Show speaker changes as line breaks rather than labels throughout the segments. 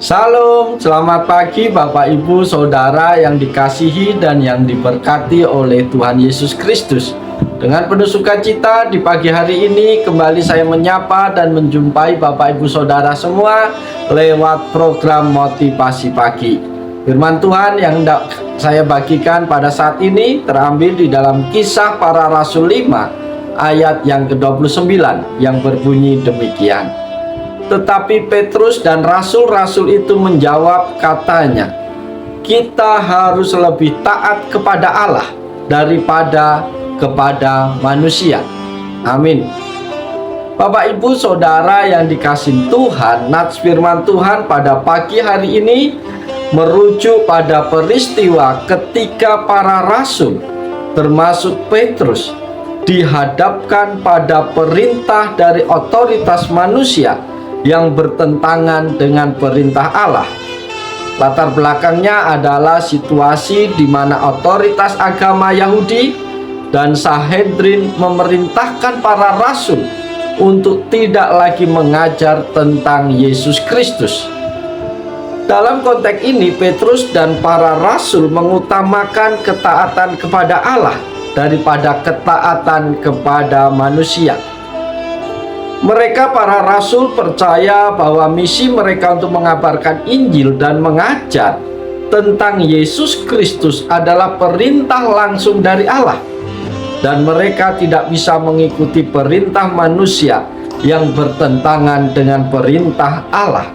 Salam, selamat pagi Bapak Ibu Saudara yang dikasihi dan yang diberkati oleh Tuhan Yesus Kristus. Dengan penuh sukacita di pagi hari ini kembali saya menyapa dan menjumpai Bapak Ibu Saudara semua lewat program Motivasi Pagi. Firman Tuhan yang saya bagikan pada saat ini terambil di dalam Kisah Para Rasul 5 ayat yang ke-29 yang berbunyi demikian. Tetapi Petrus dan rasul-rasul itu menjawab katanya, kita harus lebih taat kepada Allah daripada kepada manusia. Amin. Bapak Ibu Saudara yang dikasihi Tuhan, nats firman Tuhan pada pagi hari ini merujuk pada peristiwa ketika para rasul termasuk Petrus dihadapkan pada perintah dari otoritas manusia yang bertentangan dengan perintah Allah. Latar belakangnya adalah situasi di mana otoritas agama Yahudi dan Sanhedrin memerintahkan para rasul untuk tidak lagi mengajar tentang Yesus Kristus. Dalam konteks ini, Petrus dan para rasul mengutamakan ketaatan kepada Allah daripada ketaatan kepada manusia. Mereka para rasul percaya bahwa misi mereka untuk mengabarkan Injil dan mengajar tentang Yesus Kristus adalah perintah langsung dari Allah, dan mereka tidak bisa mengikuti perintah manusia yang bertentangan dengan perintah Allah.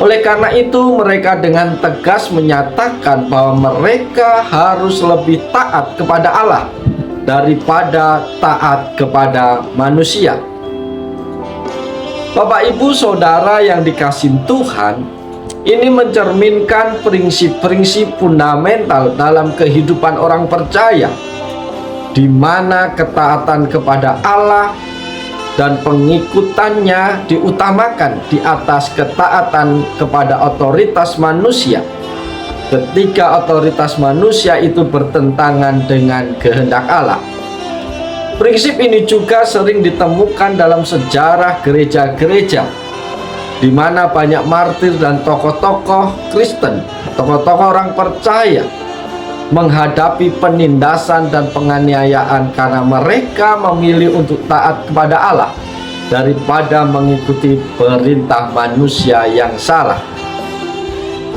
Oleh karena itu, mereka dengan tegas menyatakan bahwa mereka harus lebih taat kepada Allah daripada taat kepada manusia. Bapak Ibu Saudara yang dikasihi Tuhan, ini mencerminkan prinsip-prinsip fundamental dalam kehidupan orang percaya, di mana ketaatan kepada Allah dan pengikutannya diutamakan di atas ketaatan kepada otoritas manusia ketika otoritas manusia itu bertentangan dengan kehendak Allah. Prinsip ini juga sering ditemukan dalam sejarah gereja-gereja, di mana banyak martir dan tokoh-tokoh Kristen, tokoh-tokoh orang percaya menghadapi penindasan dan penganiayaan karena mereka memilih untuk taat kepada Allah daripada mengikuti perintah manusia yang salah.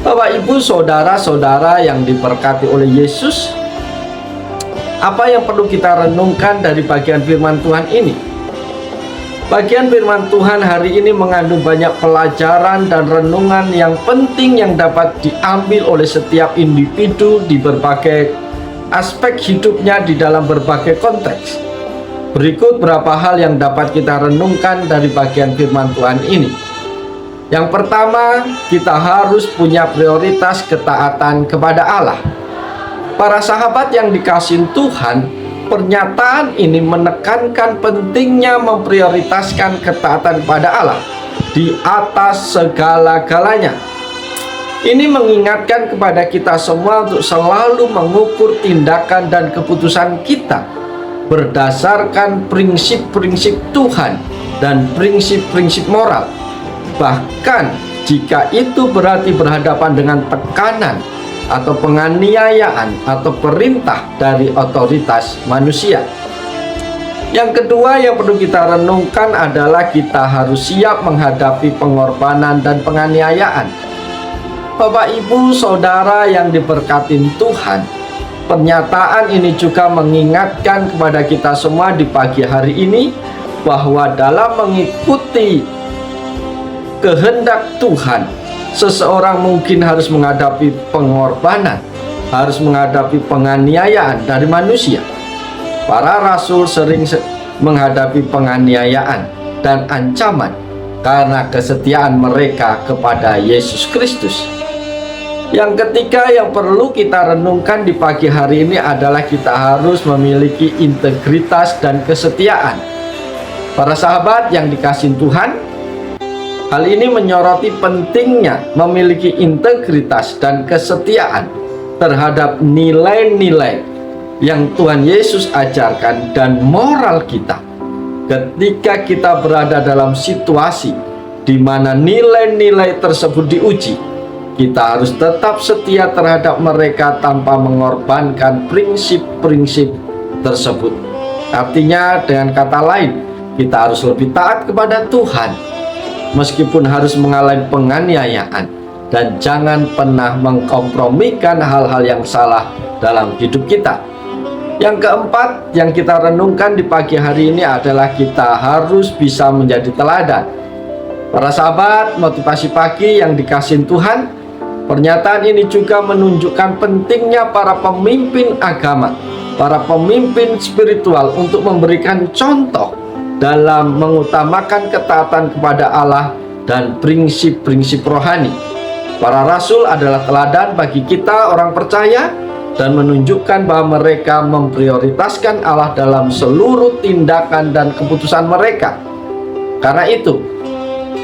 Bapak Ibu Saudara-saudara yang diberkati oleh Yesus, apa yang perlu kita renungkan dari bagian firman Tuhan ini? Bagian firman Tuhan hari ini mengandung banyak pelajaran dan renungan yang penting yang dapat diambil oleh setiap individu di berbagai aspek hidupnya di dalam berbagai konteks. Berikut beberapa hal yang dapat kita renungkan dari bagian firman Tuhan ini. Yang pertama, kita harus punya prioritas ketaatan kepada Allah. Para sahabat yang dikasihi Tuhan, pernyataan ini menekankan pentingnya memprioritaskan ketaatan kepada Allah di atas segala-galanya. Ini mengingatkan kepada kita semua untuk selalu mengukur tindakan dan keputusan kita berdasarkan prinsip-prinsip Tuhan dan prinsip-prinsip moral. Bahkan jika itu berarti berhadapan dengan tekanan atau penganiayaan atau perintah dari otoritas manusia. Yang kedua yang perlu kita renungkan adalah kita harus siap menghadapi pengorbanan dan penganiayaan. Bapak Ibu Saudara yang diberkati Tuhan, pernyataan ini juga mengingatkan kepada kita semua di pagi hari ini bahwa dalam mengikuti kehendak Tuhan, seseorang mungkin harus menghadapi pengorbanan, harus menghadapi penganiayaan dari manusia. Para rasul sering menghadapi penganiayaan dan ancaman karena kesetiaan mereka kepada Yesus Kristus. Yang ketiga yang perlu kita renungkan di pagi hari ini adalah kita harus memiliki integritas dan kesetiaan. Para sahabat yang dikasihi Tuhan, hal ini menyoroti pentingnya memiliki integritas dan kesetiaan terhadap nilai-nilai yang Tuhan Yesus ajarkan dan moral kita ketika kita berada dalam situasi di mana nilai-nilai tersebut diuji, kita harus tetap setia terhadap mereka tanpa mengorbankan prinsip-prinsip tersebut. Artinya, dengan kata lain, kita harus lebih taat kepada Tuhan meskipun harus mengalami penganiayaan, dan jangan pernah mengkompromikan hal-hal yang salah dalam hidup kita. Yang keempat yang kita renungkan di pagi hari ini adalah kita harus bisa menjadi teladan. Para sahabat, motivasi pagi yang dikasihi Tuhan, pernyataan ini juga menunjukkan pentingnya para pemimpin agama, para pemimpin spiritual untuk memberikan contoh dalam mengutamakan ketaatan kepada Allah dan prinsip-prinsip rohani. Para rasul adalah teladan bagi kita orang percaya dan menunjukkan bahwa mereka memprioritaskan Allah dalam seluruh tindakan dan keputusan mereka. Karena itu,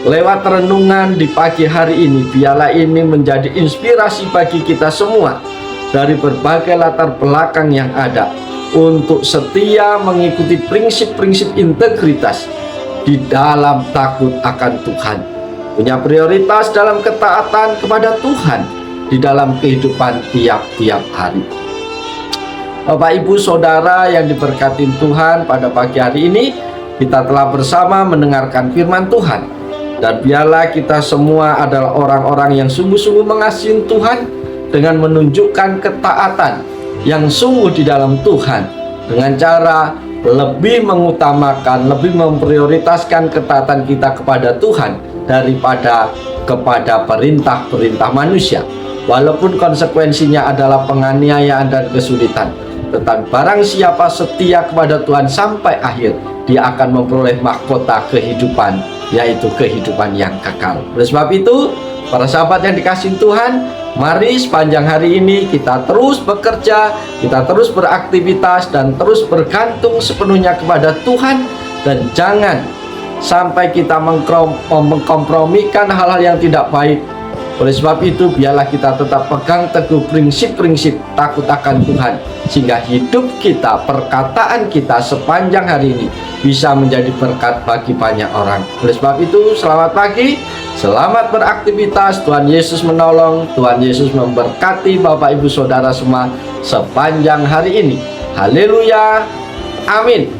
lewat renungan di pagi hari ini, biarlah ini menjadi inspirasi bagi kita semua dari berbagai latar belakang yang ada untuk setia mengikuti prinsip-prinsip integritas di dalam takut akan Tuhan, punya prioritas dalam ketaatan kepada Tuhan di dalam kehidupan tiap-tiap hari. Bapak, Ibu, Saudara yang diberkati Tuhan, pada pagi hari ini kita telah bersama mendengarkan firman Tuhan, dan biarlah kita semua adalah orang-orang yang sungguh-sungguh mengasihi Tuhan dengan menunjukkan ketaatan yang sungguh di dalam Tuhan, dengan cara lebih mengutamakan, lebih memprioritaskan ketaatan kita kepada Tuhan daripada kepada perintah-perintah manusia. Walaupun konsekuensinya adalah penganiayaan dan kesulitan, tetapi barang siapa setia kepada Tuhan sampai akhir, dia akan memperoleh mahkota kehidupan, yaitu kehidupan yang kekal. Oleh sebab itu, para sahabat yang dikasihi Tuhan, mari sepanjang hari ini kita terus bekerja, kita terus beraktivitas, dan terus bergantung sepenuhnya kepada Tuhan, dan jangan sampai kita mengkompromikan hal-hal yang tidak baik. Oleh sebab itu, biarlah kita tetap pegang teguh prinsip-prinsip takut akan Tuhan, sehingga hidup kita, perkataan kita sepanjang hari ini bisa menjadi berkat bagi banyak orang. Oleh sebab itu, selamat pagi, selamat beraktivitas. Tuhan Yesus menolong, Tuhan Yesus memberkati Bapak, Ibu, Saudara semua sepanjang hari ini. Haleluya, amin.